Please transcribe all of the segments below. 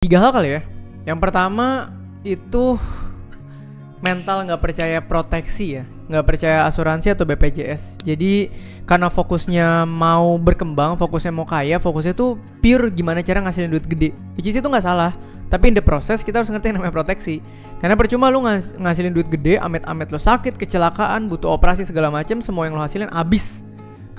3 hal kali ya. Yang pertama itu mental nggak percaya proteksi ya, nggak percaya asuransi atau BPJS. Jadi karena fokusnya mau berkembang, fokusnya mau kaya, fokusnya tuh pure gimana cara ngasilin duit gede. Which is itu nggak salah, tapi in the process kita harus ngerti yang namanya proteksi. Karena percuma lu ngasilin duit gede, amit-amit lo sakit, kecelakaan, butuh operasi segala macam, semua yang lo hasilin abis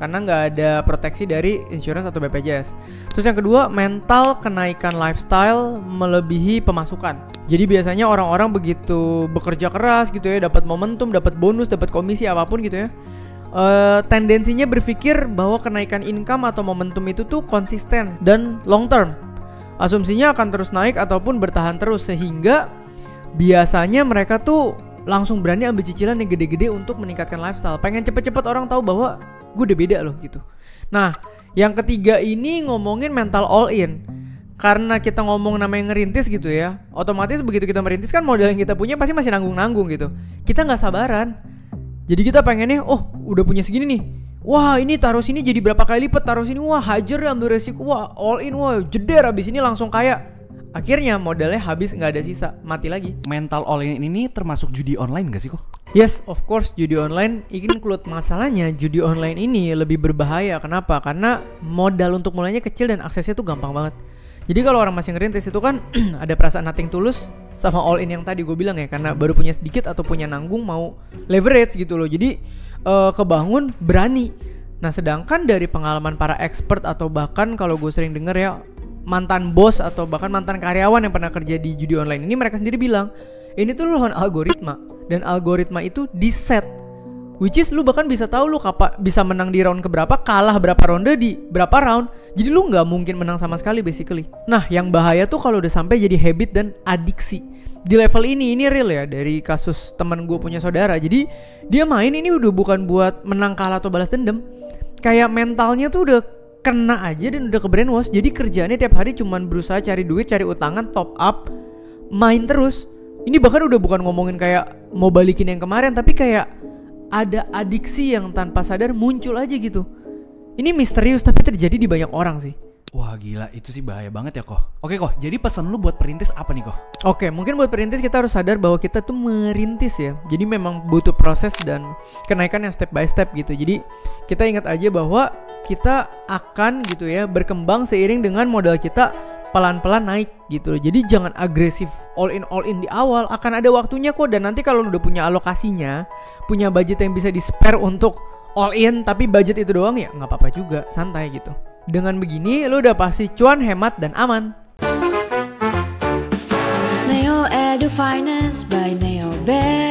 karena nggak ada proteksi dari insurance atau BPJS. Terus yang kedua, mental kenaikan lifestyle melebihi pemasukan. Jadi biasanya orang-orang begitu bekerja keras gitu ya, dapat momentum, dapat bonus, dapat komisi apapun gitu ya, tendensinya berpikir bahwa kenaikan income atau momentum itu tuh konsisten dan long term. Asumsinya akan terus naik ataupun bertahan terus, sehingga biasanya mereka tuh langsung berani ambil cicilan yang gede-gede untuk meningkatkan lifestyle. Pengen cepet-cepet orang tahu bahwa gue udah beda loh gitu. Nah, yang ketiga ini ngomongin mental all in. Karena kita ngomong namanya ngerintis gitu ya, otomatis begitu kita merintis kan modal yang kita punya pasti masih nanggung-nanggung gitu. Kita gak sabaran. Jadi kita pengennya, oh udah punya segini nih, wah ini taruh sini jadi berapa kali lipat, taruh sini, wah hajar ambil resiko, wah all in, wah jeder abis ini langsung kaya. Akhirnya modalnya habis, gak ada sisa, mati lagi. Mental all in ini termasuk judi online gak sih kok? Yes, of course judi online include. Masalahnya judi online ini lebih berbahaya. Kenapa? Karena modal untuk mulainya kecil dan aksesnya tuh gampang banget. Jadi kalau orang masih ngerintis itu kan ada perasaan nothing tulus sama all in yang tadi gue bilang ya, karena baru punya sedikit atau punya nanggung mau leverage gitu loh. Jadi kebangun berani. Nah sedangkan dari pengalaman para expert atau bahkan kalau gue sering denger ya, mantan bos atau bahkan mantan karyawan yang pernah kerja di judi online ini, mereka sendiri bilang ini tuh lawan algoritma, dan algoritma itu di set, which is lu bahkan bisa tahu lu kapan bisa menang di round keberapa, kalah berapa ronde di berapa round. Jadi lu nggak mungkin menang sama sekali basically. Nah yang bahaya tuh kalau udah sampai jadi habit dan adiksi. Di level ini real ya, dari kasus teman gue punya saudara. Jadi dia main ini udah bukan buat menang, kalah atau balas dendam, kayak mentalnya tuh udah kena aja dan udah ke brainwash. Jadi kerjaannya tiap hari cuman berusaha cari duit, cari utangan, top up, main terus. Ini bahkan udah bukan ngomongin kayak mau balikin yang kemarin, tapi kayak ada adiksi yang tanpa sadar muncul aja gitu. Ini misterius tapi terjadi di banyak orang sih. Wah gila, itu sih bahaya banget ya kok. Oke kok, jadi pesan lu buat perintis apa nih kok? Oke, mungkin buat perintis kita harus sadar bahwa kita tuh merintis ya. Jadi memang butuh proses dan kenaikan yang step by step gitu. Jadi kita ingat aja bahwa kita akan gitu ya berkembang seiring dengan modal kita pelan-pelan naik gitu. Jadi jangan agresif all in di awal, akan ada waktunya kok. Dan nanti kalau udah punya alokasinya, punya budget yang bisa di-spare untuk all in, tapi budget itu doang ya nggak apa-apa juga, santai gitu. Dengan begini lu udah pasti cuan, hemat, dan aman. Neo Edu Finance by Neo Bank.